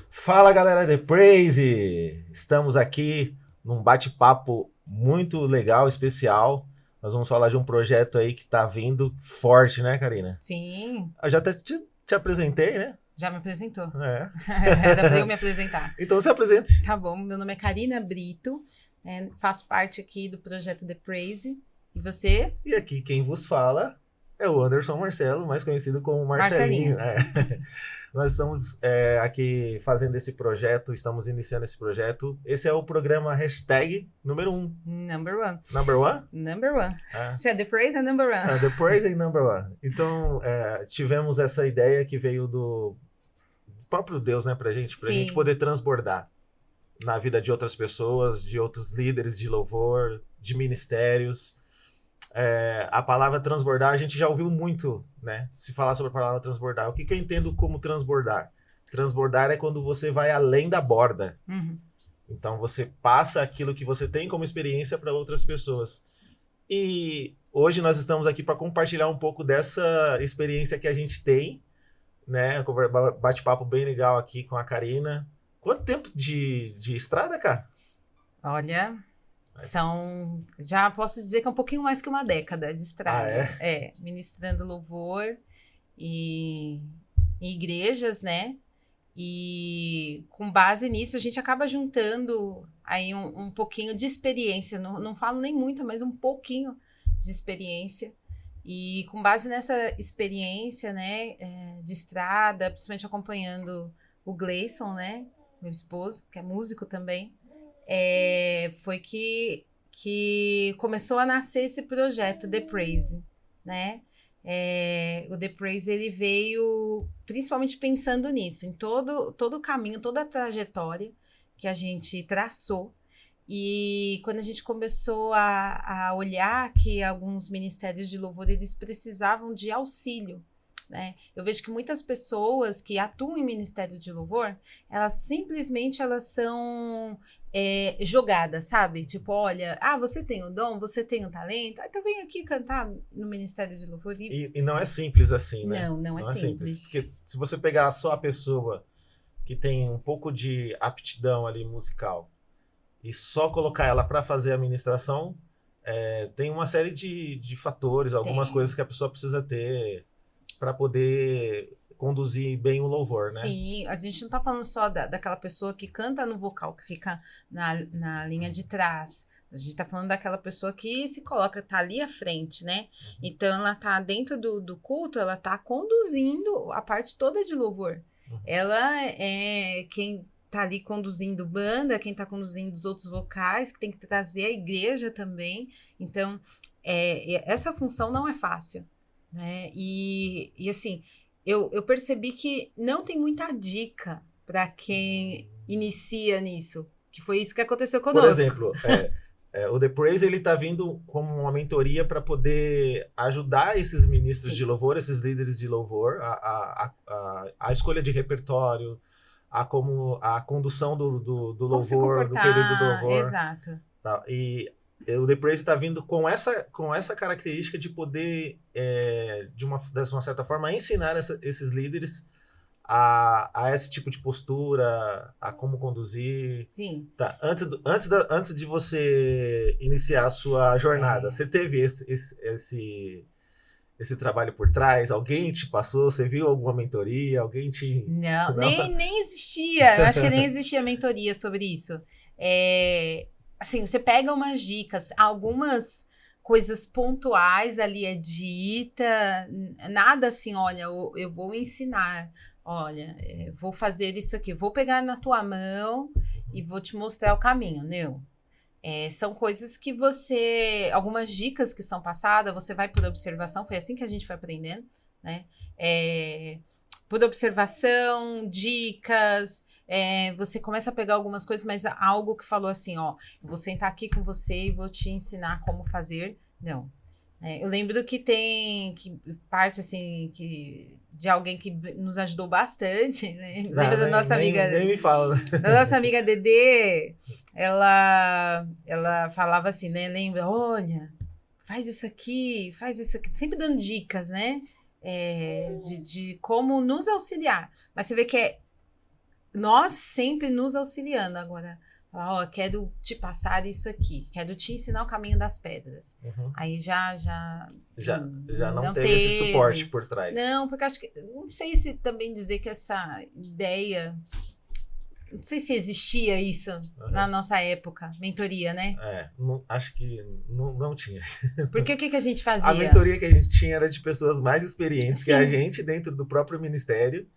Fala galera The Praise! Estamos aqui num bate-papo muito legal, especial. Nós vamos falar de um projeto aí que tá vindo forte, né, Karina? Sim, Eu já até te apresentei, né? já me apresentou. É. Era para eu me apresentar. Então se apresente. Tá bom, meu nome é Karina Brito, faço parte aqui do projeto The Praise. E você? E aqui quem vos fala é o Anderson Marcelo, mais conhecido como Marcelinho. Marcelinho. Nós estamos aqui fazendo esse projeto, estamos iniciando esse projeto. Esse é o programa hashtag número 1. Number one. Number one? Number one. Ah. Se é The Praise, é number one. The Praise é number one. Então, tivemos essa ideia que veio do próprio Deus, né, pra gente Sim. poder transbordar na vida de outras pessoas, de outros líderes de louvor, de ministérios. A palavra transbordar, a gente já ouviu muito, né, se falar sobre a palavra transbordar. O que eu entendo como transbordar? Transbordar é quando você vai além da borda. Uhum. Então, você passa aquilo que você tem como experiência para outras pessoas. E hoje nós estamos aqui para compartilhar um pouco dessa experiência que a gente tem, né? Bate-papo bem legal aqui com a Karina. Quanto tempo de estrada, cara? Olha, já posso dizer que é um pouquinho mais que uma década de estrada. Ministrando louvor e em igrejas, né? E com base nisso, a gente acaba juntando aí um pouquinho de experiência. Não falo nem muito, mas um pouquinho de experiência. E com base nessa experiência, né, de estrada, principalmente acompanhando o Gleison, né, meu esposo, que é músico também, foi que começou a nascer esse projeto The Praise, né? O The Praise, ele veio principalmente pensando nisso, em todo o caminho, toda a trajetória que a gente traçou. E quando a gente começou a olhar que alguns ministérios de louvor, eles precisavam de auxílio, né? Eu vejo que muitas pessoas que atuam em ministério de louvor, elas simplesmente são jogadas, sabe? Tipo, olha, você tem o dom, você tem o talento, então vem aqui cantar no ministério de louvor. E não é simples assim, né? Não é simples. Porque se você pegar só a pessoa que tem um pouco de aptidão ali musical e só colocar ela para fazer a ministração, tem uma série de fatores, algumas coisas que a pessoa precisa ter para poder conduzir bem o louvor, né? Sim, a gente não tá falando só daquela pessoa que canta no vocal, que fica na linha de trás. A gente tá falando daquela pessoa que se coloca, tá ali à frente, né? Então, ela tá dentro do culto, ela tá conduzindo a parte toda de louvor. Ela é quem tá ali conduzindo banda, quem tá conduzindo os outros vocais, que tem que trazer a igreja também. Então, essa função não é fácil, né? E assim, eu percebi que não tem muita dica para quem inicia nisso, que foi isso que aconteceu conosco. Por exemplo, o The Praise, ele tá vindo como uma mentoria para poder ajudar esses ministros de louvor, esses líderes de louvor, a escolha de repertório, a condução do louvor, do período do louvor. Exato. Tá? E o The Praise está vindo com essa característica de poder, de uma certa forma, ensinar esses líderes a esse tipo de postura, a como conduzir. Sim. Tá. Antes de você iniciar a sua jornada, você teve esse trabalho por trás? Alguém te passou? Você viu alguma mentoria? Alguém te... Não? Nem existia. Eu acho que nem existia mentoria sobre isso. Assim, você pega umas dicas, algumas coisas pontuais ali é dita, nada assim, olha, eu vou ensinar, olha, vou fazer isso aqui, vou pegar na tua mão e vou te mostrar o caminho, não. São coisas que algumas dicas que são passadas, você vai por observação, foi assim que a gente foi aprendendo, né? Por observação, dicas, você começa a pegar algumas coisas, mas algo que falou assim, ó, eu vou sentar aqui com você e vou te ensinar como fazer, não. Eu lembro que parte assim de alguém que nos ajudou bastante, né? Lembra da nossa amiga? Nem me fala. Da nossa amiga Dedê, ela falava assim, né? Lembra, olha, faz isso aqui, sempre dando dicas, né? De como nos auxiliar. Mas você vê que nós sempre nos auxiliando agora. Ó, quero te passar isso aqui, quero te ensinar o caminho das pedras. Aí já não teve esse suporte por trás. Não, porque acho que, não sei se também dizer que essa ideia, não sei se existia isso na nossa época, mentoria, né? Acho que não tinha. Porque o que a gente fazia? A mentoria que a gente tinha era de pessoas mais experientes que a gente dentro do próprio ministério,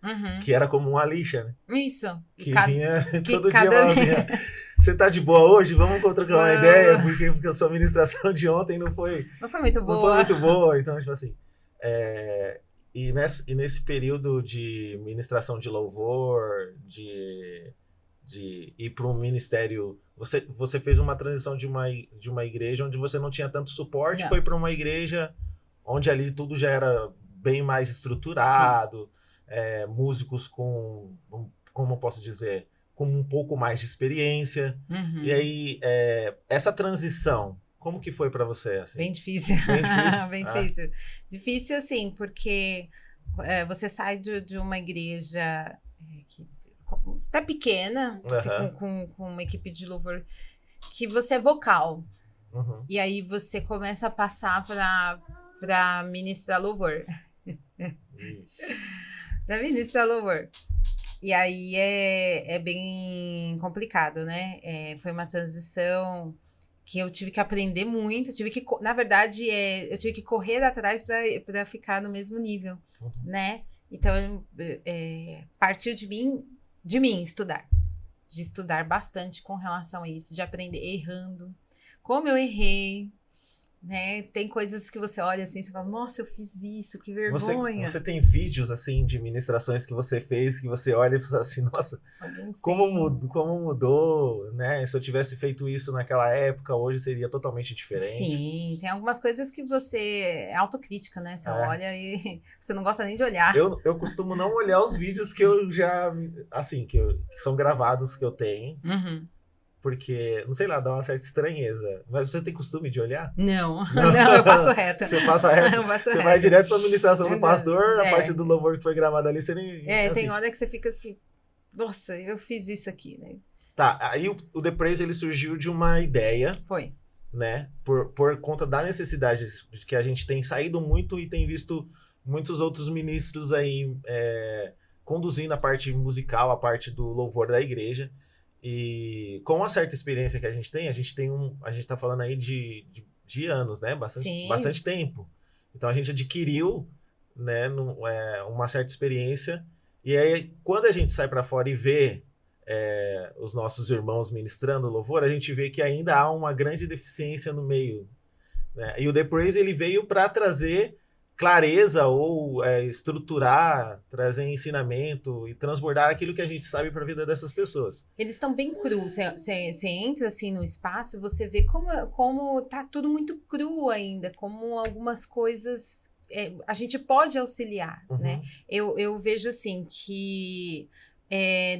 que era como uma lixa, né? Isso. Que vinha todo dia falando assim, você tá de boa hoje? Vamos trocar uma ideia, porque a sua ministração de ontem não foi muito boa. Não foi muito boa, então, tipo assim... E nesse período de ministração de louvor, de ir para um ministério, você fez uma transição de uma igreja onde você não tinha tanto suporte, foi para uma igreja onde ali tudo já era bem mais estruturado, músicos com, como eu posso dizer, com um pouco mais de experiência. E aí, essa transição, como que foi para você? Assim? Bem difícil. Bem difícil? Bem difícil. Difícil, assim, porque você sai de uma igreja que até pequena, assim, com uma equipe de louvor, que você é vocal. E aí você começa a passar para ministrar louvor. Para ministrar louvor. E aí é bem complicado, né? Foi uma transição que eu tive que aprender muito, na verdade, eu tive que correr atrás para ficar no mesmo nível, né? Então, partiu de mim estudar, de estudar bastante com relação a isso, de aprender errando, como eu errei, né? Tem coisas que você olha assim, você fala, nossa, eu fiz isso, que vergonha. Você tem vídeos, assim, de ministrações que você fez, que você olha e fala assim, nossa, como mudou, né? Se eu tivesse feito isso naquela época, hoje seria totalmente diferente. Sim, tem algumas coisas que você é autocrítica, né? Você olha e você não gosta nem de olhar. Eu costumo não olhar os vídeos que eu já, assim, que são gravados, que eu tenho. Porque, não sei lá, dá uma certa estranheza. Mas você tem costume de olhar? Não, eu passo reto. Você passa reto? Você vai direto para a administração do pastor, a parte do louvor que foi gravada ali, você nem... assim. Tem hora que você fica assim, nossa, eu fiz isso aqui, né? Tá, aí o The Praise, ele surgiu de uma ideia. Foi. Né? Por conta da necessidade de que a gente tem saído muito e tem visto muitos outros ministros aí conduzindo a parte musical, a parte do louvor da igreja. E com a certa experiência que a gente tá falando aí de anos, né? Bastante tempo. Então a gente adquiriu, né, uma certa experiência. E aí, quando a gente sai para fora e vê os nossos irmãos ministrando louvor, a gente vê que ainda há uma grande deficiência no meio. Né? E o The Praise, ele veio para trazer clareza ou estruturar, trazer ensinamento e transbordar aquilo que a gente sabe para a vida dessas pessoas. Eles estão bem crus. Você entra assim no espaço, você vê como tá tudo muito cru ainda, como algumas coisas a gente pode auxiliar, né? Eu vejo assim que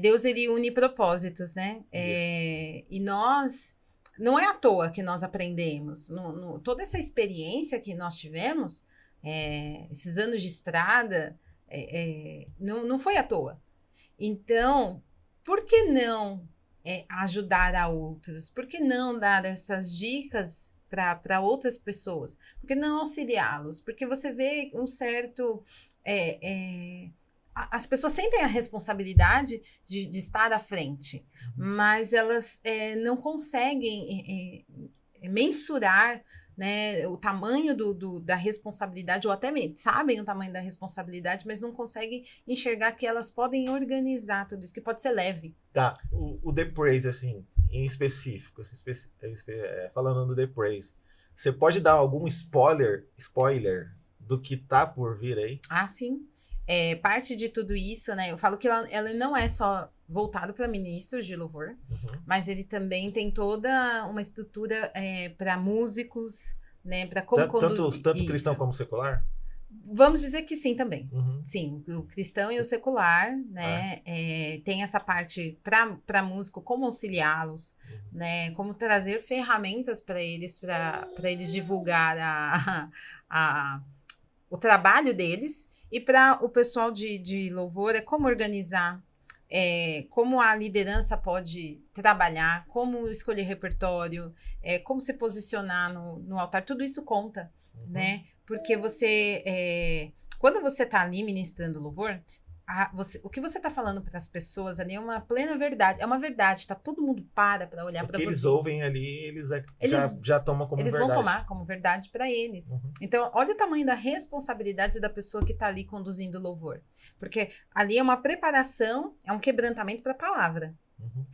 Deus, ele une propósitos, né? E nós, não é à toa que nós aprendemos. Toda essa experiência que nós tivemos, esses anos de estrada, não foi à toa. Então, por que não ajudar a outros? Por que não dar essas dicas para outras pessoas? Por que não auxiliá-los? Porque você vê um certo... as pessoas sentem a responsabilidade de estar à frente, mas elas não conseguem mensurar, né, o tamanho da responsabilidade, ou até sabem o tamanho da responsabilidade, mas não conseguem enxergar que elas podem organizar tudo isso, que pode ser leve. Tá, o The Praise, assim, em específico, falando do The Praise, você pode dar algum spoiler do que tá por vir aí? Ah, sim. Parte de tudo isso, né? Eu falo que ela não é só voltado para ministros de louvor, mas ele também tem toda uma estrutura para músicos, né? Para como conduzir tanto cristão como secular? Vamos dizer que sim também. Sim, o cristão e o secular, né? Tem essa parte para músico, como auxiliá-los, né? Como trazer ferramentas para eles divulgar o trabalho deles. E para o pessoal de louvor, como organizar como a liderança pode trabalhar, como escolher repertório, como se posicionar no altar, tudo isso conta, né? Porque quando você está ali ministrando louvor, o que você está falando para as pessoas ali é uma plena verdade, é uma verdade, tá? Todo mundo para olhar para você. O que eles ouvem ali, eles já tomam como verdade. Eles vão tomar como verdade para eles. Então, olha o tamanho da responsabilidade da pessoa que está ali conduzindo o louvor. Porque ali é uma preparação, é um quebrantamento para a palavra.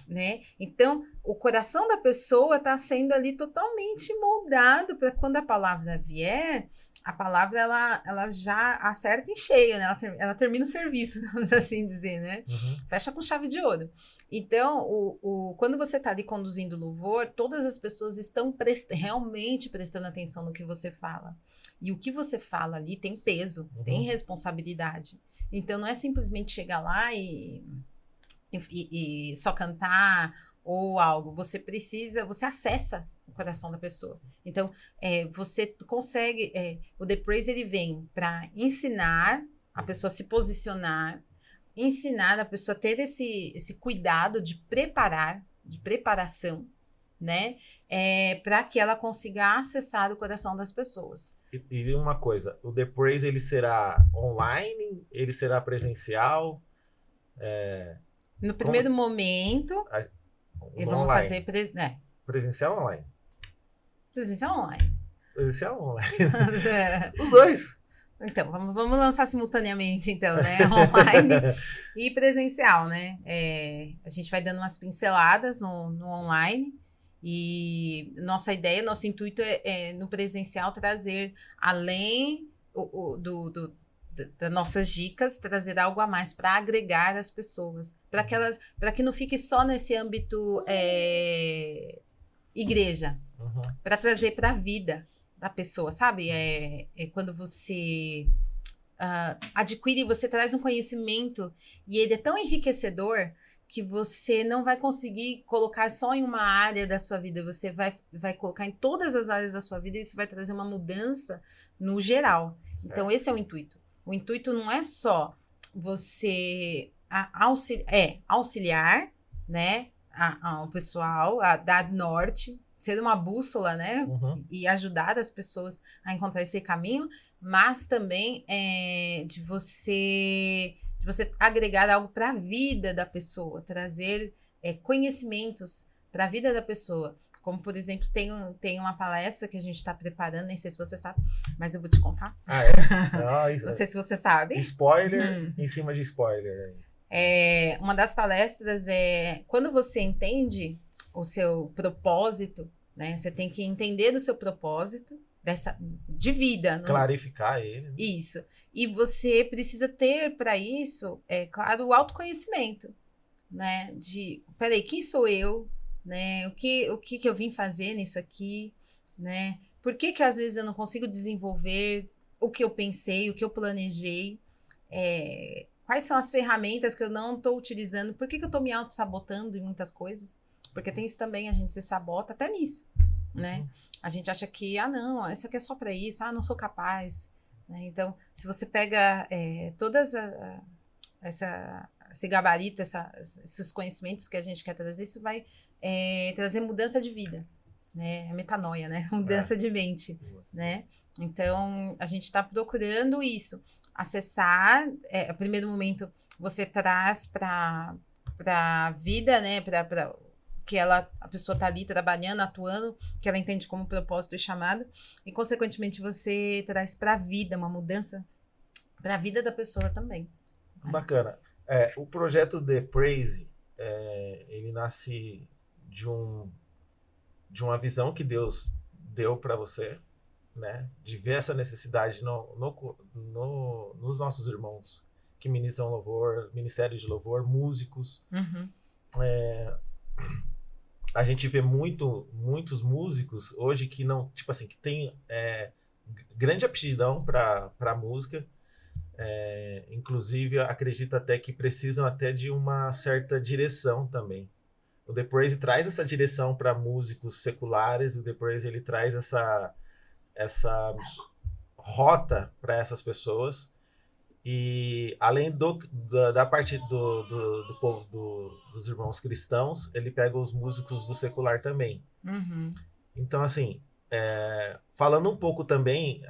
Né? Então, o coração da pessoa está sendo ali totalmente moldado para quando a palavra vier, a palavra ela já acerta em cheio, né? Ela termina o serviço, vamos assim dizer, né? Fecha com chave de ouro. Então, quando você está ali conduzindo o louvor, todas as pessoas estão realmente prestando atenção no que você fala. E o que você fala ali tem peso, tem responsabilidade. Então, não é simplesmente chegar lá e só cantar ou algo. Você acessa o coração da pessoa. Então, você consegue... o The Praise, ele vem para ensinar a pessoa a se posicionar, ensinar a pessoa a ter esse cuidado de preparação, né? Para que ela consiga acessar o coração das pessoas. E uma coisa, o The Praise, ele será online? Ele será presencial? No primeiro momento, vamos fazer presencial ou online? Presencial ou online? Presencial ou online? Os dois. Então, vamos lançar simultaneamente, então, né? Online e presencial, né? A gente vai dando umas pinceladas no online e nossa ideia, nosso intuito no presencial trazer, além das nossas dicas, trazer algo a mais para agregar as pessoas, para que não fique só nesse âmbito igreja, para trazer para a vida da pessoa, sabe? Quando você adquire, você traz um conhecimento e ele é tão enriquecedor que você não vai conseguir colocar só em uma área da sua vida, você vai colocar em todas as áreas da sua vida e isso vai trazer uma mudança no geral. Certo. Então, esse é o intuito. O intuito não é só você auxiliar, né, ao pessoal, a dar norte, ser uma bússola, né, e ajudar as pessoas a encontrar esse caminho, mas também de você agregar algo para a vida da pessoa, trazer conhecimentos para a vida da pessoa. Como, por exemplo, tem uma palestra que a gente está preparando, nem sei se você sabe, mas eu vou te contar. Não sei se você sabe. Spoiler em cima de spoiler. Uma das palestras quando você entende o seu propósito, né? Você tem que entender o seu propósito de vida. Clarificar ele. Né? Isso. E você precisa ter para isso, claro, o autoconhecimento, né? Peraí, quem sou eu? Né? O que eu vim fazer nisso aqui? Né? Por que às vezes eu não consigo desenvolver o que eu pensei, o que eu planejei? Quais são as ferramentas que eu não estou utilizando? Por que eu estou me auto-sabotando em muitas coisas? Porque tem isso também, a gente se sabota até nisso, né? A gente acha que, não, isso aqui é só para isso, não sou capaz. Né? Então, se você pega todas esse gabarito, esses conhecimentos que a gente quer trazer, isso vai trazer mudança de vida, né? Metanoia, né? Mudança de mente, né? Então, a gente está procurando isso, acessar, a primeiro momento, você traz para a vida, né? Para que a pessoa está ali trabalhando, atuando, que ela entende como propósito e chamado, e, consequentemente, você traz para a vida, uma mudança para a vida da pessoa também. Bacana. O projeto The Praise, ele nasce de uma visão que Deus deu para você, né? De ver essa necessidade nos nossos irmãos que ministram louvor, ministério de louvor, músicos. A gente vê muitos músicos hoje que não, tipo assim, que tem grande aptidão para música. Inclusive, acredito até que precisam até de uma certa direção também. O The Praise traz essa direção para músicos seculares, o The Praise ele traz essa rota para essas pessoas, E além da parte do povo dos irmãos cristãos, ele pega os músicos do secular também. Uhum. Então, assim, falando um pouco também,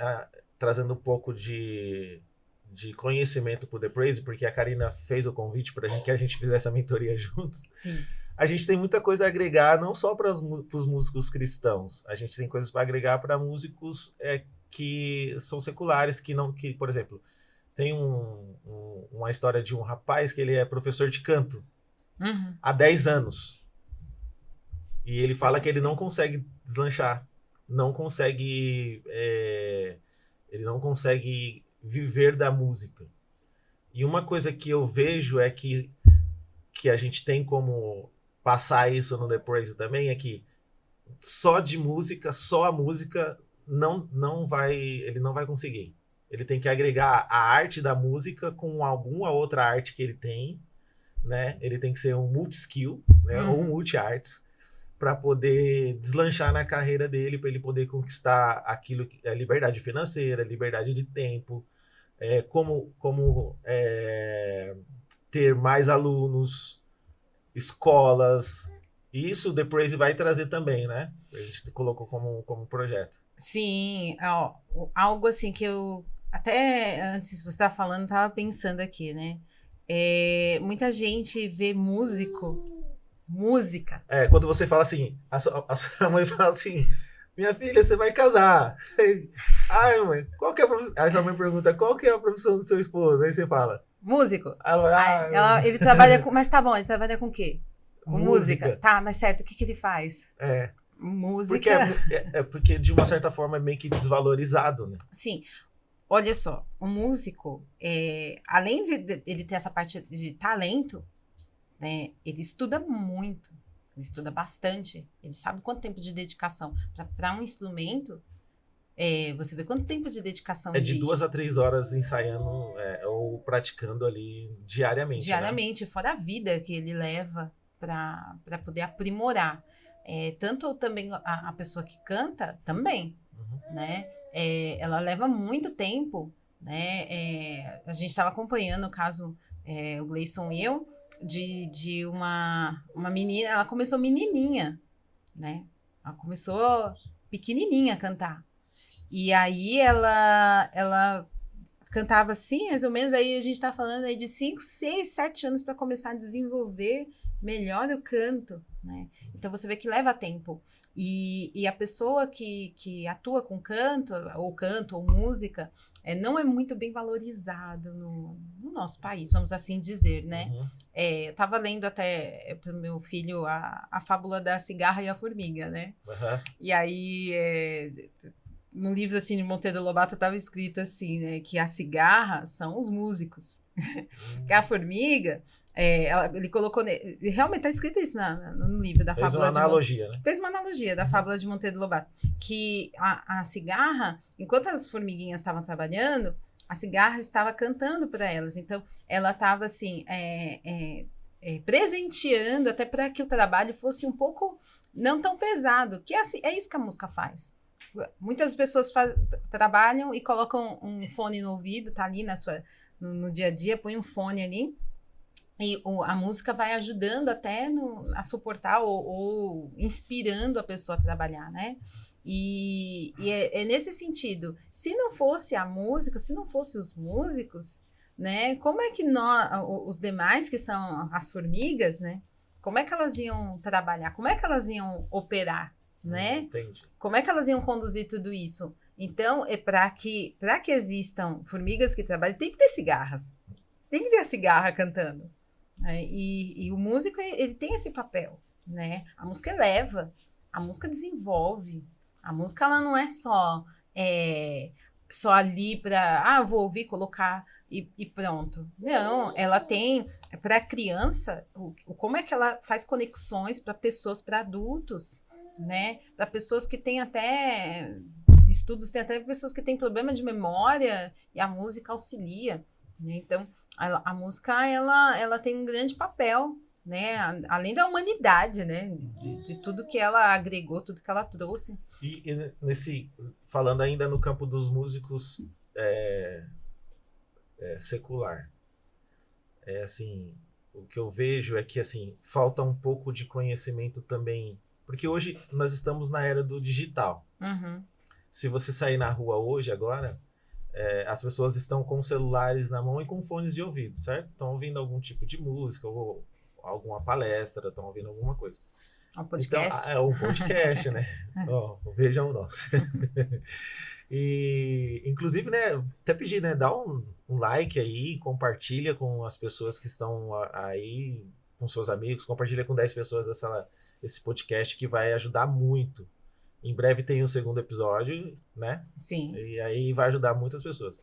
trazendo um pouco de conhecimento para o The Praise, porque a Karina fez o convite para que a gente fizesse a mentoria juntos. Sim. A gente tem muita coisa a agregar, não só para os músicos cristãos. A gente tem coisas para agregar para músicos que são seculares, que, por exemplo, tem uma história de um rapaz que ele é professor de canto há 10 anos. E ele fala que ele não consegue deslanchar, não consegue... ele não consegue viver da música. E uma coisa que eu vejo é que a gente tem como passar isso no The Praise também, é que só de música, só a música, ele não vai conseguir. Ele tem que agregar a arte da música com alguma outra arte que ele tem, né? Ele tem que ser um multi-skill, né? Ou um multi-arts, para poder deslanchar na carreira dele, para ele poder conquistar aquilo, liberdade financeira, liberdade de tempo, como ter mais alunos, escolas. E isso o The Praise vai trazer também, né? A gente colocou como projeto. Sim, algo assim que eu... Até antes você estava falando, estava pensando aqui, né? Muita gente vê música. Quando você fala assim, a sua mãe fala assim, minha filha, você vai casar. Ai, mãe, qual que é a profissão? Aí sua mãe pergunta, qual que é a profissão do seu esposo? Aí você fala... Músico. Ele trabalha com... Mas tá bom, ele trabalha com o quê? Com música. Tá, mas certo, o que ele faz? Música. Porque de uma certa forma é meio que desvalorizado, né? Sim. Olha só, o músico, além de ele ter essa parte de talento, né, ele estuda muito, ele estuda bastante, ele sabe quanto tempo de dedicação. Para um instrumento, você vê quanto tempo de dedicação existe. De 2 a 3 horas ensaiando ou praticando ali diariamente. Diariamente, né? Fora a vida que ele leva para poder aprimorar. Tanto também a pessoa que canta, também, né? Ela leva muito tempo, né? A gente estava acompanhando o caso, o Gleison e eu, de uma menina, ela começou menininha, né? Ela começou pequenininha a cantar. E aí ela cantava assim, mais ou menos, aí a gente tá falando aí de 5, 6, 7 anos para começar a desenvolver melhor o canto, né? Então você vê que leva tempo. E a pessoa que atua com canto ou música, não é muito bem valorizado no nosso país, vamos assim dizer, né? Eu estava lendo até para o meu filho a fábula da cigarra e a formiga, né? E aí, no livro assim, de Monteiro Lobato estava escrito assim, né? Que a cigarra são os músicos, que a formiga... ele colocou... Realmente está escrito isso no livro da fábula. Fez uma analogia, né? Fez uma analogia da fábula de Monteiro Lobato. Que a cigarra, enquanto as formiguinhas estavam trabalhando, a cigarra estava cantando para elas. Então, ela estava assim, presenteando até para que o trabalho fosse um pouco não tão pesado. Que é isso que a música faz. Muitas pessoas trabalham e colocam um fone no ouvido, tá ali no dia a dia, põe um fone ali. E a música vai ajudando até a suportar ou inspirando a pessoa a trabalhar, né? E é nesse sentido. Se não fosse a música, se não fossem os músicos, né? Como é que os demais, que são as formigas, né? Como é que elas iam trabalhar? Como é que elas iam operar, né? Entendi. Como é que elas iam conduzir tudo isso? Então, para que existam formigas que trabalhem, tem que ter cigarras. Tem que ter a cigarra cantando. E o músico, ele tem esse papel, né? A música eleva, a música desenvolve, a música ela não é só ali para, vou ouvir, colocar e pronto. Não, ela tem, para a criança, como é que ela faz conexões para pessoas, para adultos, né? Para pessoas que têm até, estudos, tem até pessoas que têm problema de memória e a música auxilia, né? Então, a música, ela tem um grande papel, né? Além da humanidade, né? De tudo que ela agregou, tudo que ela trouxe. E falando ainda no campo dos músicos, secular. Assim, o que eu vejo é que assim, falta um pouco de conhecimento também, porque hoje nós estamos na era do digital. Uhum. Se você sair na rua hoje, agora, as pessoas estão com celulares na mão e com fones de ouvido, certo? Estão ouvindo algum tipo de música, ou alguma palestra, estão ouvindo alguma coisa. Um podcast? Então, um podcast, né? Vejam o nosso. E, inclusive, né, até pedir, né, dá um like aí, compartilha com as pessoas que estão aí, com seus amigos, compartilha com 10 pessoas esse podcast que vai ajudar muito. Em breve tem um segundo episódio, né? Sim. E aí vai ajudar muitas pessoas.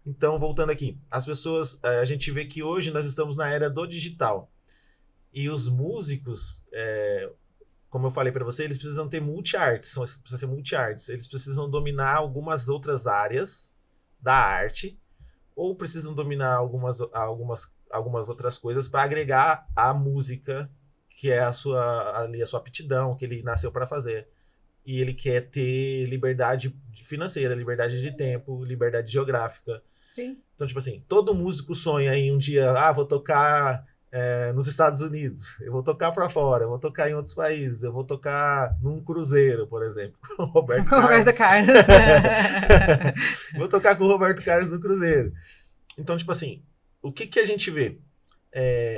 Então, voltando aqui, as pessoas, a gente vê que hoje nós estamos na era do digital. E os músicos, como eu falei para você, eles precisam ter multi-arts, precisam ser multi-arts. Eles precisam dominar algumas outras áreas da arte, ou precisam dominar algumas outras coisas para agregar a música, que é a sua aptidão, que ele nasceu para fazer. E ele quer ter liberdade financeira, liberdade de tempo, liberdade geográfica. Sim. Então, tipo assim, todo músico sonha em um dia, vou tocar nos Estados Unidos, eu vou tocar para fora, eu vou tocar em outros países, eu vou tocar num cruzeiro, por exemplo, com o Roberto Carlos. Vou tocar com o Roberto Carlos no cruzeiro. Então, tipo assim, o que a gente vê?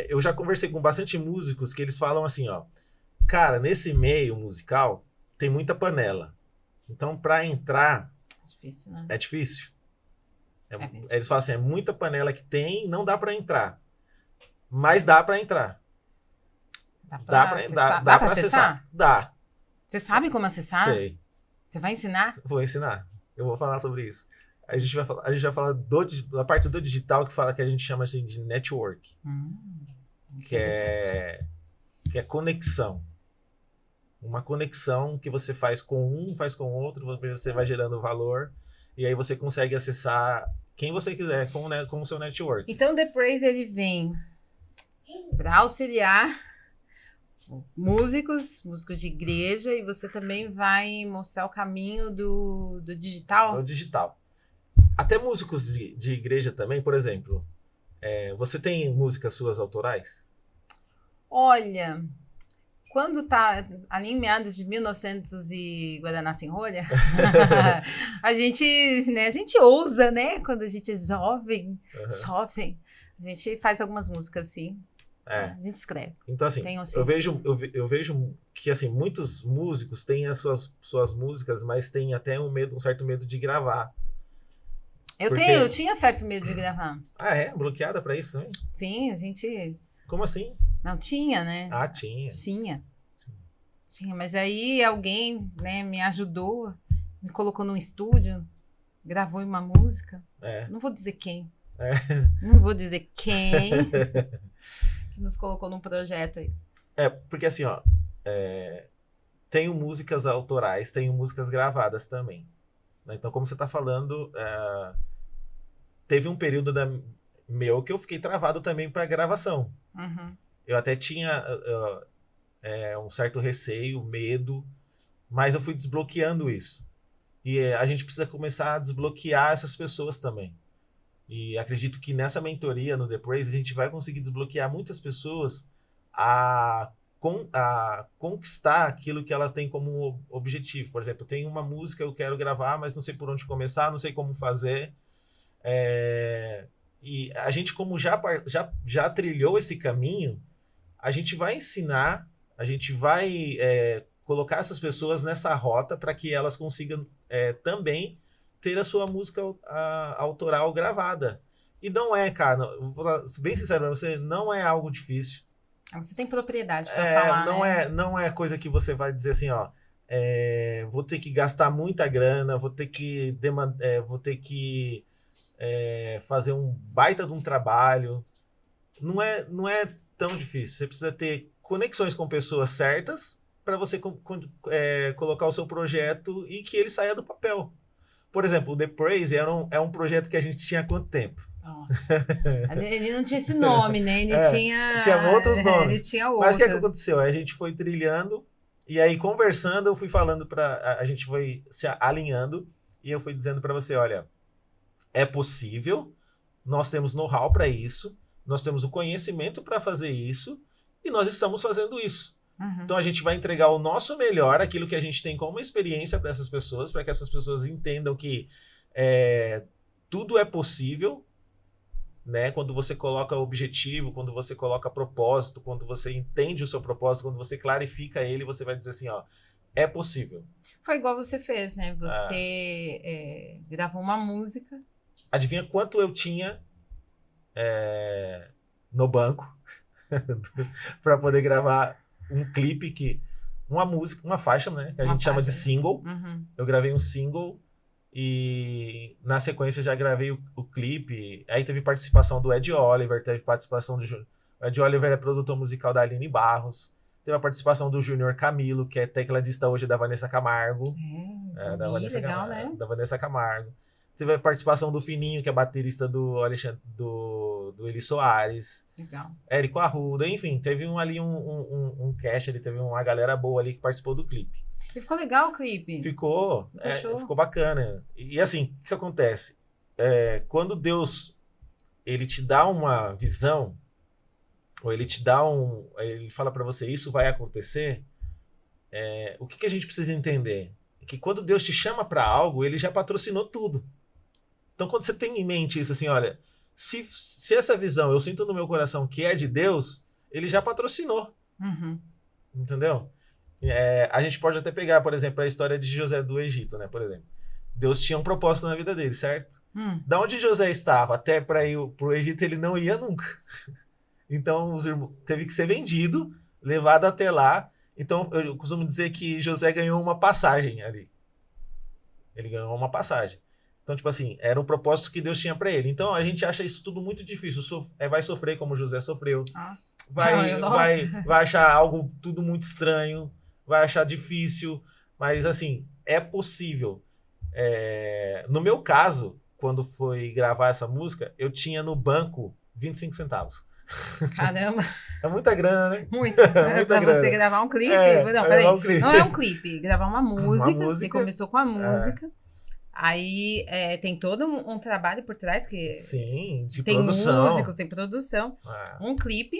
Eu já conversei com bastante músicos que eles falam assim, cara, nesse meio musical tem muita panela. Então, para entrar, difícil, né? É difícil. Eles falam assim, é muita panela que tem, não dá para entrar. Mas dá para entrar. Dá para acessar? Dá. Você sabe como acessar? Sei. Você vai ensinar? Vou ensinar. Eu vou falar sobre isso. A gente vai falar da parte do digital que a gente chama assim de network. Que é conexão. Uma conexão que você faz com um, faz com o outro, você vai gerando valor e aí você consegue acessar quem você quiser com o seu network. Então, o The Praise, ele vem para auxiliar músicos de igreja, e você também vai mostrar o caminho do digital? Do digital. Até músicos de igreja também, por exemplo. Você tem músicas suas autorais? Olha, quando tá ali em meados de 1900 e Guaraná sem rolha, a gente ousa, né? Quando a gente é jovem, a gente faz algumas músicas, sim. A gente escreve. Então, assim, eu vejo que assim, muitos músicos têm as suas músicas, mas têm até um certo medo de gravar. Eu tinha certo medo de gravar. Bloqueada pra isso também? Sim, a gente... Como assim? Não, tinha, né? Tinha. Tinha, mas aí alguém, né, me ajudou, me colocou num estúdio, gravou uma música. Não vou dizer quem. Não vou dizer quem que nos colocou num projeto aí. Porque assim, tenho músicas autorais, tenho músicas gravadas também. Então, como você tá falando, teve um período meu que eu fiquei travado também para gravação. Eu até tinha um certo receio, medo, mas eu fui desbloqueando isso. E a gente precisa começar a desbloquear essas pessoas também. E acredito que nessa mentoria no The Praise a gente vai conseguir desbloquear muitas pessoas a conquistar aquilo que elas têm como objetivo. Por exemplo, tem uma música que eu quero gravar, mas não sei por onde começar, não sei como fazer. E a gente, como já trilhou esse caminho, a gente vai ensinar, a gente vai colocar essas pessoas nessa rota para que elas consigam também ter a sua música autoral gravada. E não cara, vou falar bem sincero pra você, não é algo difícil. Você tem propriedade para falar, não é coisa que você vai dizer assim, vou ter que gastar muita grana, vou ter que fazer um baita de um trabalho. Não é tão difícil. Você precisa ter conexões com pessoas certas para você colocar o seu projeto e que ele saia do papel. Por exemplo, o The Praise é um projeto que a gente tinha há quanto tempo? Nossa. Ele não tinha esse nome, né? Ele tinha outros nomes. Ele tinha outros. Mas o que aconteceu? A gente foi trilhando e aí conversando, eu fui falando a gente foi se alinhando e eu fui dizendo para você, olha, é possível, nós temos know-how para isso, nós temos o conhecimento para fazer isso, e nós estamos fazendo isso. Então a gente vai entregar o nosso melhor, aquilo que a gente tem como experiência para essas pessoas, para que essas pessoas entendam que tudo é possível, né? Quando você coloca objetivo, quando você coloca propósito, quando você entende o seu propósito, quando você clarifica ele, você vai dizer assim, ó, é possível. Foi igual você fez, né? Você gravou uma música. Adivinha quanto eu tinha no banco para poder gravar um clipe, uma música, uma faixa, né? Que a gente chama de single. Eu gravei um single e na sequência já gravei o clipe. Aí teve participação do Ed Oliver, teve participação do o Ed Oliver é produtor musical da Aline Barros. Teve a participação do Júnior Camilo, que é tecladista hoje da Vanessa Camargo. Da Vanessa Camargo. Teve a participação do Fininho, que é baterista do Alexandre, do Eli Soares. Legal. Érico Arruda, enfim, teve um cast, teve uma galera boa ali que participou do clipe. E ficou legal o clipe? Ficou bacana. E assim, o que acontece? Quando Deus ele te dá uma visão, ou ele te dá ele fala pra você, isso vai acontecer, o que a gente precisa entender? É que quando Deus te chama pra algo, ele já patrocinou tudo. Então, quando você tem em mente isso, assim, olha, se essa visão eu sinto no meu coração que é de Deus, ele já patrocinou. Entendeu? A gente pode até pegar, por exemplo, a história de José do Egito, né? Por exemplo. Deus tinha um propósito na vida dele, certo? Da onde José estava até para ir pro Egito, ele não ia nunca. Então, os irmãos teve que ser vendido, levado até lá. Então, eu costumo dizer que José ganhou uma passagem ali. Ele ganhou uma passagem. Então, tipo assim, era um propósito que Deus tinha para ele. Então, a gente acha isso tudo muito difícil. Vai sofrer como José sofreu. Nossa. Vai achar algo tudo muito estranho. Vai achar difícil. Mas, assim, é possível. No meu caso, quando foi gravar essa música, eu tinha no banco 25 centavos. Caramba. É muita grana, né? Muita pra grana. Você gravar um clipe? Não, peraí. Não é um clipe. Gravar uma música. Você começou com a música. Aí tem todo um trabalho por trás que... Sim, de tem produção. Tem músicos, tem produção. Um clipe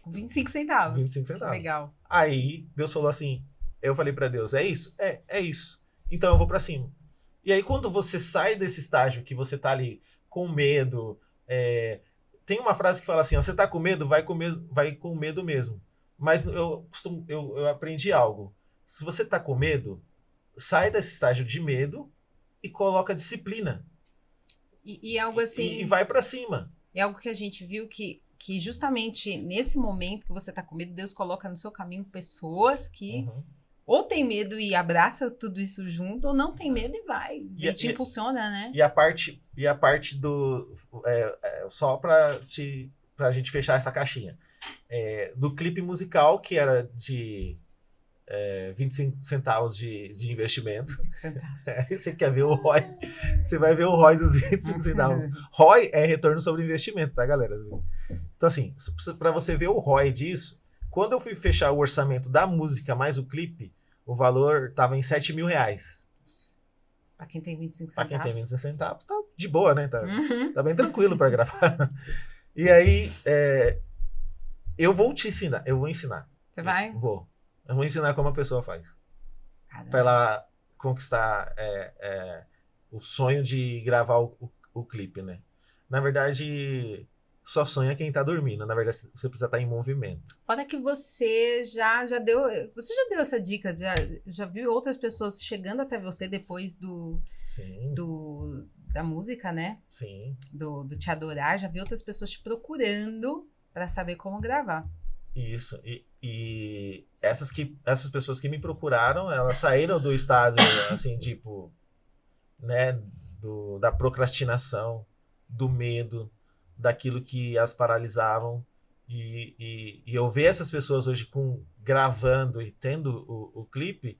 com 25 centavos. 25 centavos. Legal. Aí Deus falou assim, eu falei pra Deus, é isso? É isso. Então eu vou pra cima. E aí quando você sai desse estágio que você tá ali com medo... Tem uma frase que fala assim, ó, você tá com medo? Vai com medo mesmo. Mas eu aprendi algo. Se você tá com medo, sai desse estágio de medo e coloca disciplina. E algo assim... E vai pra cima. É algo que a gente viu que justamente nesse momento que você tá com medo, Deus coloca no seu caminho pessoas que ou tem medo e abraça tudo isso junto, ou não tem medo e vai. E te impulsiona, né? E a parte do... só pra gente fechar essa caixinha. Do clipe musical, que era de 25 centavos de investimento. 25 centavos. Você quer ver o ROI? Você vai ver o ROI dos 25 centavos. ROI é retorno sobre investimento, tá, galera? Então, assim, para você ver o ROI disso, quando eu fui fechar o orçamento da música mais o clipe, o valor tava em R$7 mil. Pra quem tem 25 centavos. Pra quem tem 25 centavos, tá de boa, né? Tá bem tranquilo para gravar. E aí, eu vou te ensinar. Eu vou ensinar. Você vai? Vou. Eu vou ensinar como a pessoa faz. Caramba. Pra ela conquistar o sonho de gravar o clipe, né? Na verdade, só sonha quem tá dormindo. Na verdade, você precisa estar em movimento. Fora que você já deu essa dica, já viu outras pessoas chegando até você depois da música, né? Sim. Do Te Adorar, já vi outras pessoas te procurando para saber como gravar. Isso. E essas pessoas que me procuraram, elas saíram do estágio, assim, tipo, né, da procrastinação, do medo, daquilo que as paralisavam. E eu ver essas pessoas hoje gravando e tendo o clipe,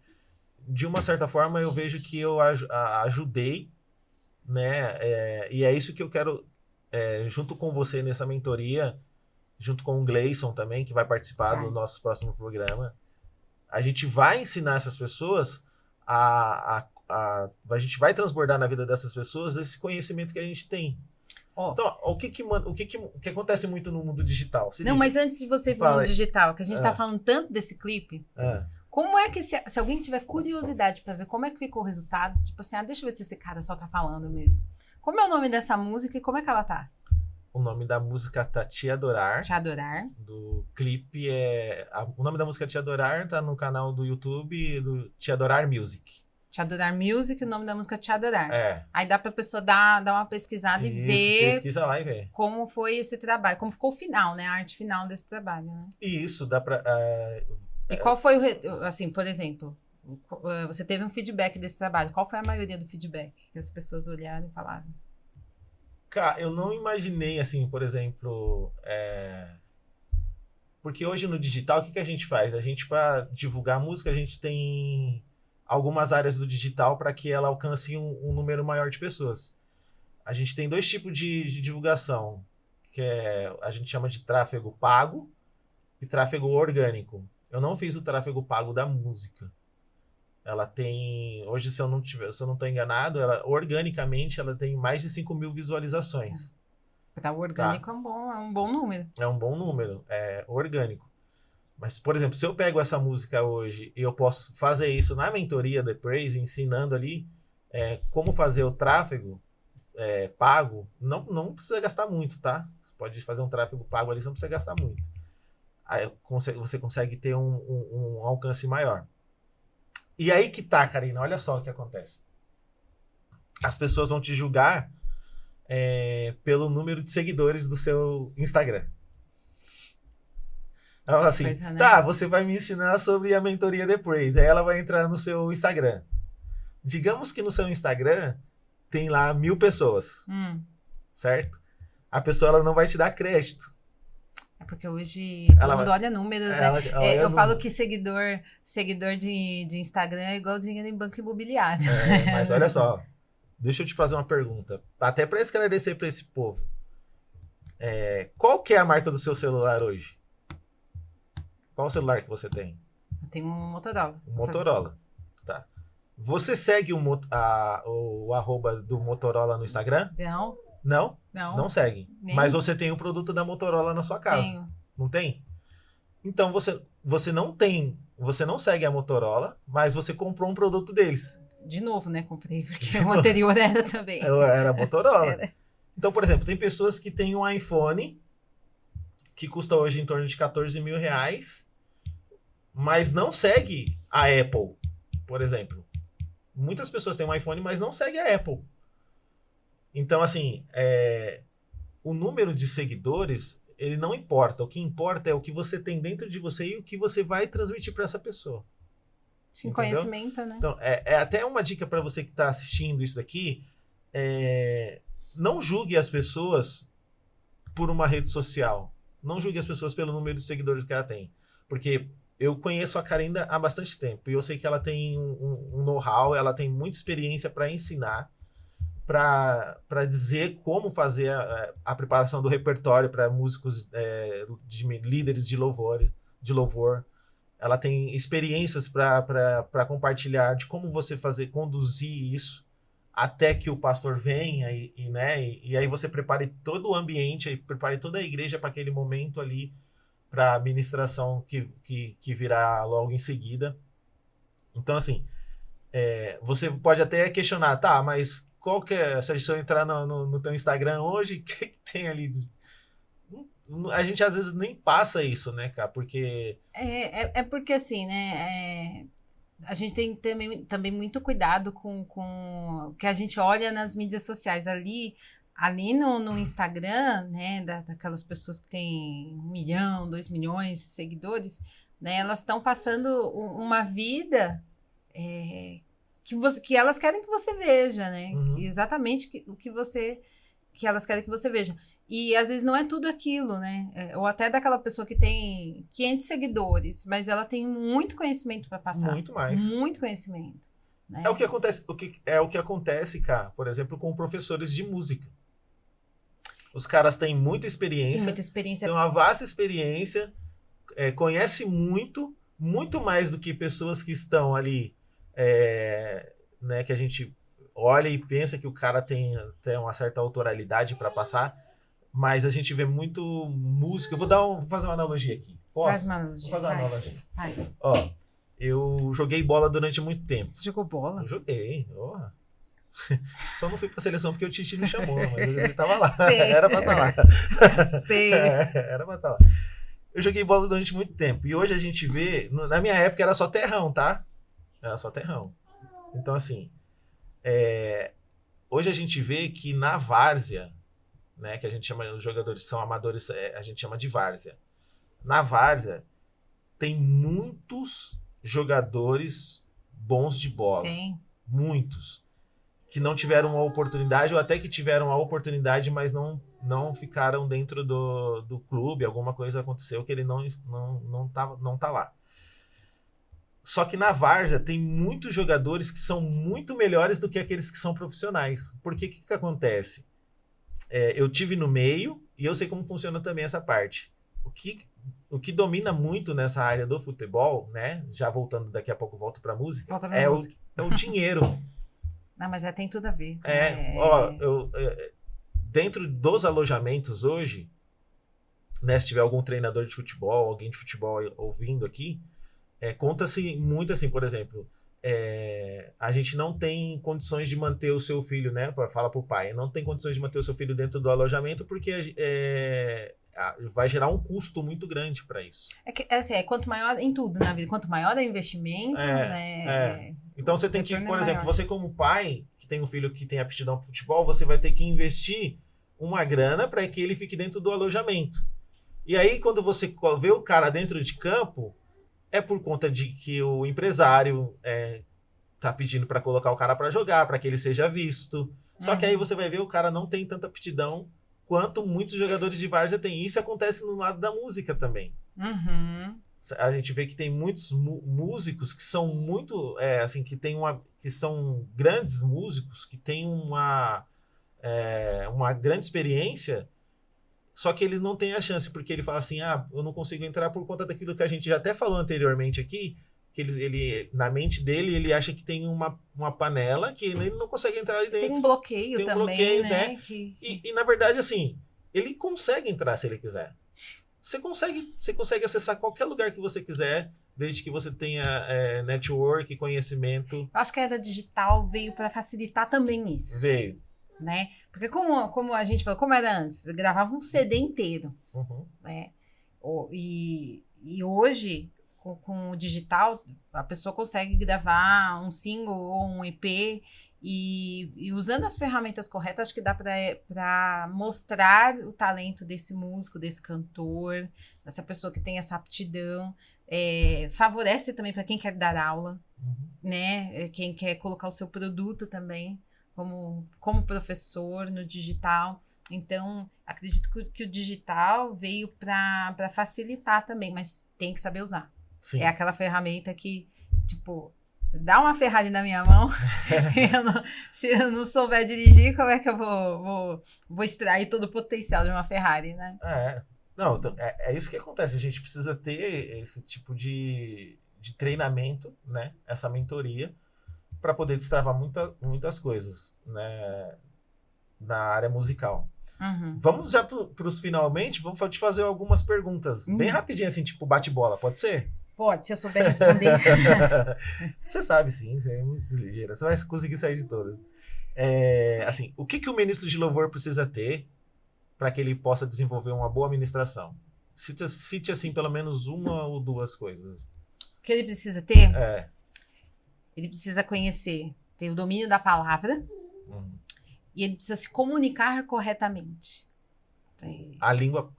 de uma certa forma eu vejo que eu ajudei, né? E é isso que eu quero, junto com você nessa mentoria, junto com o Gleison também, que vai participar do nosso próximo programa. A gente vai ensinar essas pessoas a gente vai transbordar na vida dessas pessoas esse conhecimento que a gente tem. Então, o que acontece muito no mundo digital? Não, mas antes de você ir pro mundo digital, que a gente tá falando tanto desse clipe, como é que, se alguém tiver curiosidade pra ver como é que ficou o resultado, tipo assim, deixa eu ver se esse cara só tá falando mesmo. Como é o nome dessa música e como é que ela tá? O nome da música tá Te Adorar. Te Adorar. Do clipe o nome da música Te Adorar tá no canal do YouTube do Te Adorar Music. Te Adorar Music, o nome da música é Te Adorar. É. Aí dá pra pessoa dar uma pesquisada e ver. Pesquisa lá e vê. Como foi esse trabalho, como ficou o final, né? A arte final desse trabalho, né? Isso, dá pra. E qual foi assim, por exemplo, você teve um feedback desse trabalho. Qual foi a maioria do feedback que as pessoas olharam e falaram? Cara, eu não imaginei, assim, por exemplo, porque hoje no digital, o que a gente faz? A gente, para divulgar a música, a gente tem algumas áreas do digital para que ela alcance um número maior de pessoas. A gente tem 2 tipos de divulgação, que a gente chama de tráfego pago e tráfego orgânico. Eu não fiz o tráfego pago da música. Ela tem, hoje, se eu não estou enganado, organicamente ela tem mais de 5 mil visualizações. Tá, o orgânico é um bom número. É um bom número, é orgânico. Mas, por exemplo, se eu pego essa música hoje e eu posso fazer isso na mentoria da Praise, ensinando ali como fazer o tráfego pago, não precisa gastar muito, tá? Você pode fazer um tráfego pago ali, você não precisa gastar muito. Aí você consegue ter um alcance maior. E aí que tá, Karina, olha só o que acontece. As pessoas vão te julgar pelo número de seguidores do seu Instagram. Ela fala assim, tá, você vai me ensinar sobre a mentoria The Praise. Aí ela vai entrar no seu Instagram. Digamos que no seu Instagram tem lá 1000 pessoas, certo? A pessoa ela não vai te dar crédito. É porque hoje todo mundo olha números, né? Eu falo que seguidor de Instagram é igual dinheiro em banco imobiliário. Mas olha só, deixa eu te fazer uma pergunta, até para esclarecer para esse povo. Qual que é a marca do seu celular hoje? Qual o celular que você tem? Eu tenho um Motorola. Um Motorola, tá. Você segue o arroba do Motorola no Instagram? Não. Não? Não segue. Mas você tem o produto da Motorola na sua casa. Tenho. Não tem? Então você não segue a Motorola, mas você comprou um produto deles. De novo, né? Comprei, porque o anterior era também. Era Motorola. Então, por exemplo, tem pessoas que têm um iPhone que custa hoje em torno de 14 mil reais, mas não segue a Apple, por exemplo. Muitas pessoas têm um iPhone, mas não segue a Apple. Então, assim, o número de seguidores, ele não importa. O que importa é o que você tem dentro de você e o que você vai transmitir para essa pessoa. Sim, conhecimento, né? Então, até uma dica para você que está assistindo isso daqui, não julgue as pessoas por uma rede social. Não julgue as pessoas pelo número de seguidores que ela tem. Porque eu conheço a Karinda há bastante tempo e eu sei que ela tem um know-how, ela tem muita experiência para ensinar, para dizer como fazer a preparação do repertório para músicos, líderes de louvor. Ela tem experiências para compartilhar de como você conduzir isso até que o pastor venha e aí você prepare todo o ambiente, prepare toda a igreja para aquele momento ali, para a ministração que virá logo em seguida. Então, assim, você pode até questionar, tá, mas qual que é, se eu entrar no teu Instagram hoje, o que tem ali? A gente às vezes nem passa isso, né, cara? Porque... porque assim, né, a gente tem também muito cuidado com o que a gente olha nas mídias sociais. Ali no Instagram, né, daquelas pessoas que têm 1 milhão, 2 milhões de seguidores, né, elas estão passando uma vida que elas querem que você veja, né? Exatamente o que elas querem que você veja. E às vezes não é tudo aquilo, né? Ou até daquela pessoa que tem 500 seguidores, mas ela tem muito conhecimento para passar. Muito mais. Muito conhecimento. Né? É o que acontece, cara, por exemplo, com professores de música. Os caras têm muita experiência. Têm uma vasta experiência, conhece muito mais do que pessoas que estão ali, né, que a gente olha e pensa que o cara tem uma certa autoralidade para passar, mas a gente vê muito música. Vou fazer uma analogia aqui. Posso? Faz uma analogia. Vou fazer uma analogia. Faz. Ó, eu joguei bola durante muito tempo. Você jogou bola? Eu joguei. Só não fui pra seleção porque o Tite me chamou, mas ele tava lá. Sei. Era pra estar lá. Sei. Era pra estar lá. Eu joguei bola durante muito tempo. E hoje a gente vê... Na minha época era só terrão, tá? Era só terrão. Então, assim... hoje a gente vê que na várzea, né? Que a gente chama... Os jogadores são amadores, a gente chama de várzea. Na várzea, tem muitos jogadores bons de bola. Tem. Muitos. Que não tiveram a oportunidade, ou até que tiveram a oportunidade, mas não ficaram dentro do clube, alguma coisa aconteceu que ele não tá lá. Só que na várzea tem muitos jogadores que são muito melhores do que aqueles que são profissionais. Porque o que acontece? Eu tive no meio e eu sei como funciona também essa parte. O que domina muito nessa área do futebol, né? Já voltando, daqui a pouco volto pra música, é o dinheiro. Não, mas tem tudo a ver. Dentro dos alojamentos hoje, né, se tiver algum treinador de futebol, alguém de futebol ouvindo aqui, conta-se muito assim, por exemplo, a gente não tem condições de manter o seu filho, né? Fala pro pai, não tem condições de manter o seu filho dentro do alojamento porque vai gerar um custo muito grande para isso. Quanto maior em tudo na vida, quanto maior é o investimento, né? Então você tem que, por exemplo, você como pai, que tem um filho que tem aptidão para futebol, você vai ter que investir uma grana para que ele fique dentro do alojamento. E aí, quando você vê o cara dentro de campo, é por conta de que o empresário tá pedindo para colocar o cara para jogar, para que ele seja visto. Só que aí você vai ver o cara não tem tanta aptidão quanto muitos jogadores de várzea têm. Isso acontece no lado da música também. Uhum. A gente vê que tem muitos músicos que são muito, assim, que são grandes músicos, que têm uma grande experiência, só que ele não tem a chance, porque ele fala assim, eu não consigo entrar por conta daquilo que a gente já até falou anteriormente aqui, que ele na mente dele, ele acha que tem uma panela que ele não consegue entrar ali dentro. Tem um bloqueio também, né? E na verdade, assim, ele consegue entrar se ele quiser. Você consegue acessar qualquer lugar que você quiser, desde que você tenha network, conhecimento. Eu acho que a era digital veio para facilitar também isso. Veio. Né? Porque como a gente falou, como era antes, eu gravava um CD inteiro. Uhum. Né? E hoje, com o digital, a pessoa consegue gravar um single ou um EP e usando as ferramentas corretas, acho que dá para mostrar o talento desse músico, desse cantor, dessa pessoa que tem essa aptidão. Favorece também para quem quer dar aula, né? Quem quer colocar o seu produto também como professor no digital. Então, acredito que o digital veio para facilitar também, mas tem que saber usar. Sim. É aquela ferramenta que, tipo, dá uma Ferrari na minha mão, se eu não souber dirigir, como é que eu vou extrair todo o potencial de uma Ferrari, né? Não, é isso que acontece. A gente precisa ter esse tipo de treinamento, né? Essa mentoria, para poder destravar muitas coisas, né? Na área musical. Uhum. Vamos já para os finalmente, vamos te fazer algumas perguntas, bem rapidinho, assim, tipo bate-bola, pode ser? Pode, se eu souber responder. Você sabe sim, você é muito ligeira, você vai conseguir sair de todas. Assim, o que o ministro de louvor precisa ter para que ele possa desenvolver uma boa administração? Cite assim, pelo menos uma ou duas coisas. O que ele precisa ter? Ele precisa ter o domínio da palavra, e ele precisa se comunicar corretamente. A língua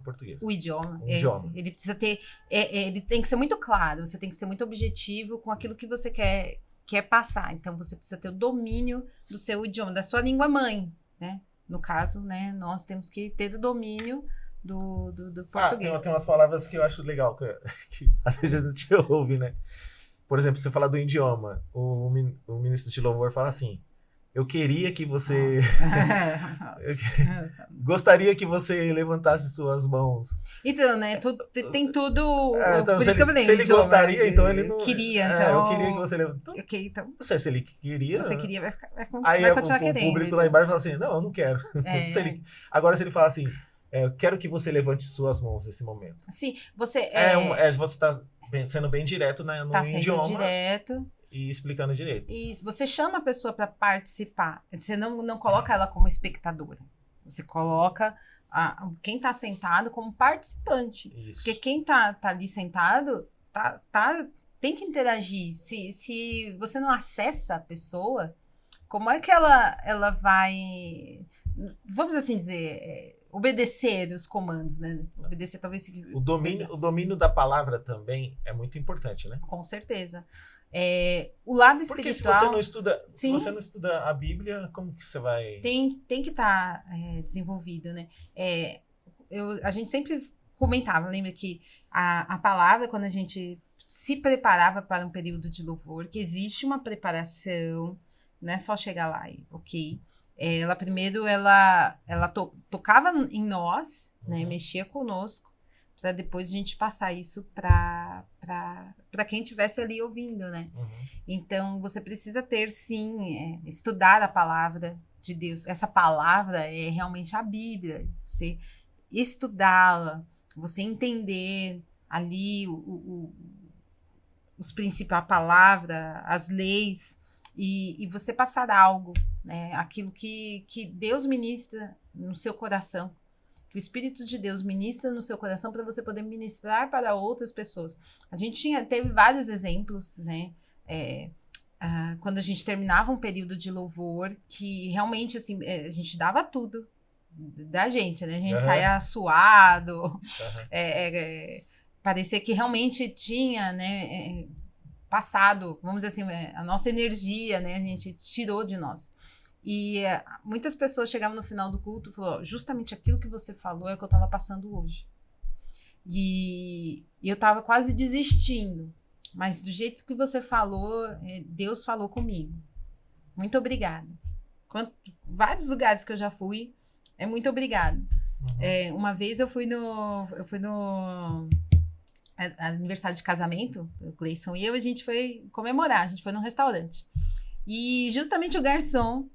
portuguesa. O idioma. Ele precisa ter... ele tem que ser muito claro, você tem que ser muito objetivo com aquilo que você quer passar. Então, você precisa ter o domínio do seu idioma, da sua língua mãe, né? No caso, né, nós temos que ter o domínio do português. Tem umas palavras que eu acho legal, que às vezes a gente ouve, né? Por exemplo, você fala do idioma, o ministro de louvor fala assim, eu queria que você... gostaria que você levantasse suas mãos. Então, né? Tem tudo... então, por isso que eu falei. Se ele gostaria, então ele não... Queria, então... eu queria que você levantasse. Ok, então... Se ele queria... Se você queria, vai aí continuar querendo. O público lá embaixo fala assim, não, eu não quero. Agora, se ele fala assim, eu quero que você levante suas mãos nesse momento. Sim, você... você está sendo bem direto no idioma. Direto. E explicando direito. E você chama a pessoa para participar. Você não coloca ela como espectadora. Você coloca quem está sentado como participante. Isso. Porque quem está ali sentado tem que interagir. Se você não acessa a pessoa, como é que ela vai, vamos assim dizer, obedecer os comandos, né? Obedecer talvez... O domínio da palavra também é muito importante, né? Com certeza. O lado espiritual... Porque se você não estuda a Bíblia, como que você vai... Tem que estar desenvolvido, né? A gente sempre comentava, lembra que a palavra, quando a gente se preparava para um período de louvor, que existe uma preparação, não é só chegar lá e ok. Ela primeiro, ela tocava em nós, né? Mexia conosco, para depois a gente passar isso para quem estivesse ali ouvindo, né? Então, você precisa ter, sim, estudar a palavra de Deus. Essa palavra é realmente a Bíblia. Você estudá-la, você entender ali os princípios, a palavra, as leis, e você passar algo, né? Aquilo que Deus ministra no seu coração. Que o Espírito de Deus ministra no seu coração para você poder ministrar para outras pessoas. A gente teve vários exemplos, né? Quando a gente terminava um período de louvor, que realmente, assim, a gente dava tudo da gente, né? A gente saía suado, parecia que realmente tinha, né? Passado, vamos dizer assim, a nossa energia, né? A gente tirou de nós. E muitas pessoas chegavam no final do culto e falaram, justamente aquilo que você falou é o que eu estava passando hoje. E eu estava quase desistindo, mas do jeito que você falou, Deus falou comigo. Muito obrigada. Vários lugares que eu já fui, muito obrigada. Uma vez eu fui no aniversário de casamento, o Cleison e eu, a gente foi comemorar, a gente foi num restaurante. E justamente o garçom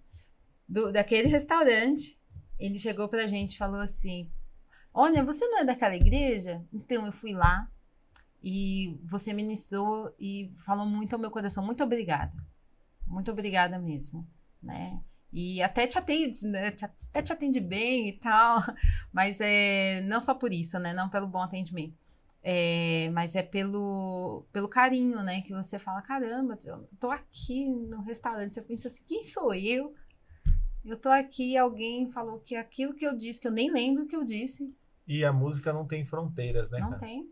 daquele restaurante, ele chegou pra gente e falou assim, olha, você não é daquela igreja? Então eu fui lá e você ministrou e falou muito ao meu coração, muito obrigada mesmo, né? E até te atende, né? Até te atende bem e tal, mas não só por isso, né? Não pelo bom atendimento, mas pelo carinho, né? Que você fala, caramba, eu tô aqui no restaurante, você pensa assim, quem sou eu? Eu tô aqui, alguém falou que aquilo que eu disse, que eu nem lembro o que eu disse. E a música não tem fronteiras, né, Não cara? tem.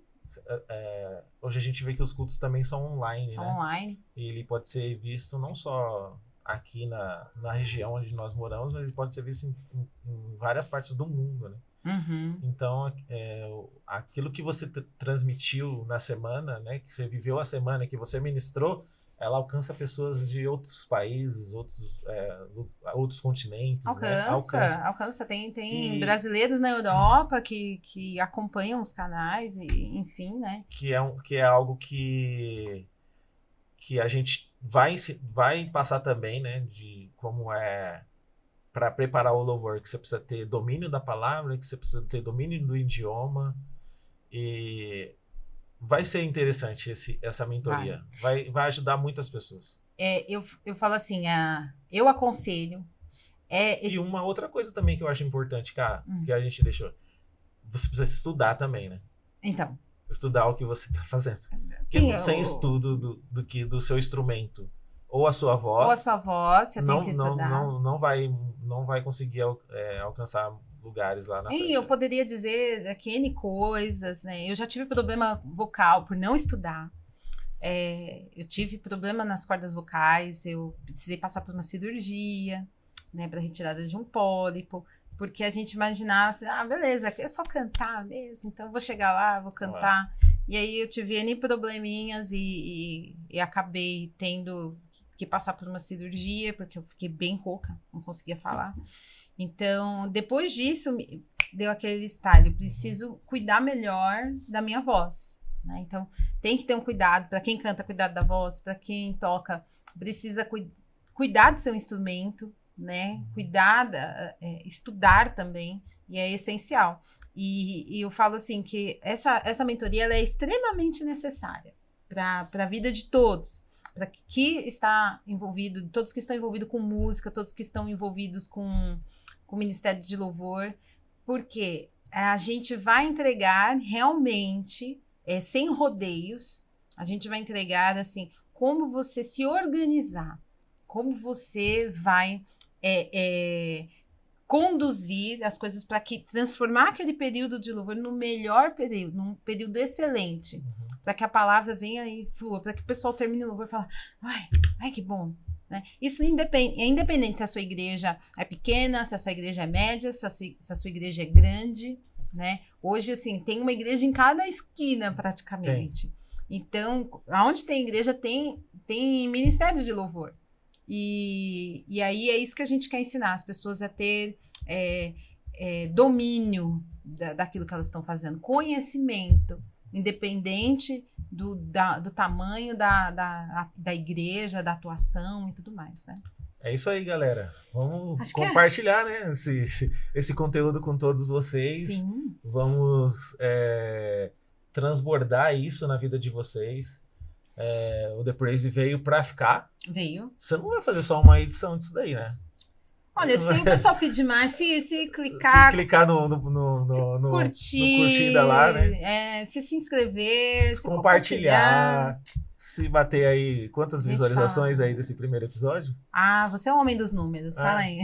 Hoje a gente vê que os cultos também são online, São né? online. E ele pode ser visto não só aqui na região onde nós moramos, mas ele pode ser visto em várias partes do mundo, né? Então, aquilo que você transmitiu na semana, né? Que você viveu a semana, que você ministrou, ela alcança pessoas de outros países, outros continentes. Alcança. Tem brasileiros na Europa que acompanham os canais, e, enfim, né? Que é algo que a gente vai passar também, né? De como para preparar o louvor, que você precisa ter domínio da palavra, que você precisa ter domínio do idioma, e vai ser interessante essa mentoria. Vai ajudar muitas pessoas. Eu falo assim, eu aconselho. E uma outra coisa também que eu acho importante, cara, que a gente deixou. Você precisa estudar também, né? Então. Estudar o que você está fazendo. Porque sem estudo do seu instrumento ou a sua voz. Você tem que estudar. Não vai conseguir alcançar lugares lá na frente. Eu poderia dizer aqui N coisas, né? Eu já tive problema vocal por não estudar. Eu tive problema nas cordas vocais, eu precisei passar por uma cirurgia, né, para retirada de um pólipo, porque a gente imaginava assim, beleza, é só cantar mesmo, então eu vou chegar lá, vou cantar. E aí eu tive N probleminhas e acabei tendo que passar por uma cirurgia, porque eu fiquei bem rouca, não conseguia falar. Então, depois disso, deu aquele estalo, eu preciso cuidar melhor da minha voz, né? Então, tem que ter um cuidado, para quem canta, cuidado da voz, para quem toca, precisa cuidar do seu instrumento, né? Cuidar, estudar também, e é essencial. E eu falo assim, que essa mentoria ela é extremamente necessária para a vida de todos, para que está envolvido, todos que estão envolvidos com música, todos que estão envolvidos com o Ministério de Louvor, porque a gente vai entregar realmente, sem rodeios, a gente vai entregar assim, como você se organizar, como você vai conduzir as coisas para transformar aquele período de louvor no melhor período, num período excelente, para que a palavra venha e flua, para que o pessoal termine o louvor e fale, ai, que bom. Né? Isso é independente se a sua igreja é pequena, se a sua igreja é média, se a sua igreja é grande, né? Hoje, assim, tem uma igreja em cada esquina, praticamente. Então, onde tem igreja, tem ministério de louvor. E aí é isso que a gente quer ensinar as pessoas a ter domínio daquilo que elas estão fazendo, conhecimento, independente do tamanho da igreja, da atuação e tudo mais, né? É isso aí, galera. Vamos compartilhar, né, esse conteúdo com todos vocês. Sim. Vamos transbordar isso na vida de vocês. O The Praise veio pra ficar. Veio. Você não vai fazer só uma edição disso daí, né? Olha, se o pessoal pedir mais, se clicar... Se clicar no curtida lá, né? Se inscrever, se compartilhar. Se bater aí, quantas visualizações aí desse primeiro episódio? Você é o homem dos números, fala aí.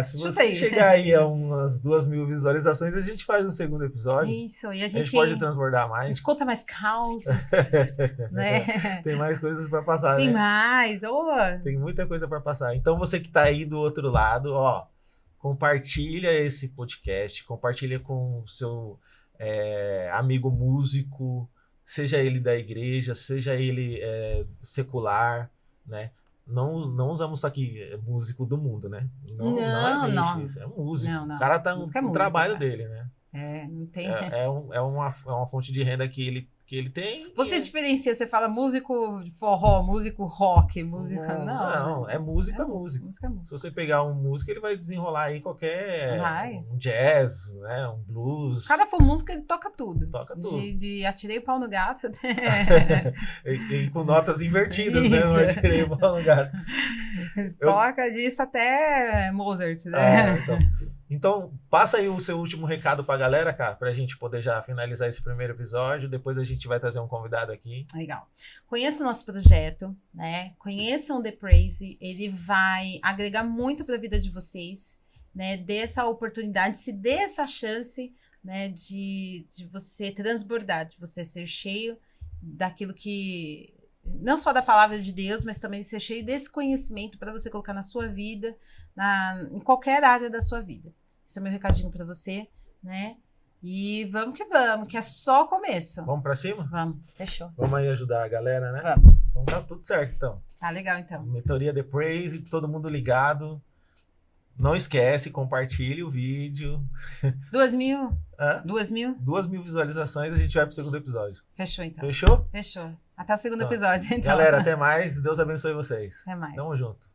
Se você chegar aí a umas 2.000 visualizações, a gente faz um segundo episódio. Isso, e a gente pode transbordar mais. A gente conta mais causas, né? Tem mais coisas para passar, Tem né? mais, Tem muita coisa para passar. Então você que tá aí do outro lado, compartilha esse podcast, compartilha com o seu amigo músico, seja ele da igreja, seja ele secular, né? Não usamos isso aqui, músico do mundo, né? Não existe isso, é músico. Não. O cara tá no trabalho dele, né? Não tem... É uma fonte de renda que ele tem. Você diferencia, você fala músico de forró, músico rock, música... Não, é músico, é músico. Música é música. Se você pegar um músico, ele vai desenrolar aí um jazz, né? Um blues. Se o cara for músico, ele toca tudo. Toca tudo. De atirei o pau no gato. e com notas invertidas, né? Não atirei o pau no gato. Toca disso até Mozart, né? Então, passa aí o seu último recado pra galera, cara, pra gente poder já finalizar esse primeiro episódio. Depois a gente vai trazer um convidado aqui. Legal. Conheçam o nosso projeto, né? Conheçam o The Praise. Ele vai agregar muito pra vida de vocês, né? Dê essa oportunidade, se dê essa chance, né? De você transbordar, de você ser cheio daquilo que... Não só da palavra de Deus, mas também ser cheio desse conhecimento para você colocar na sua vida, em qualquer área da sua vida. Esse é o meu recadinho para você, né? E vamos, que é só o começo. Vamos para cima? Vamos, fechou. Vamos aí ajudar a galera, né? Vamos. Então tá tudo certo, então. Tá legal, então. Mentoria The Praise, todo mundo ligado. Não esquece, compartilhe o vídeo. 2.000? Hã? 2.000? 2.000 visualizações, a gente vai pro segundo episódio. Fechou, então. Fechou? Fechou. Até o segundo episódio, então. Galera, até mais. Deus abençoe vocês. Até mais. Tamo junto.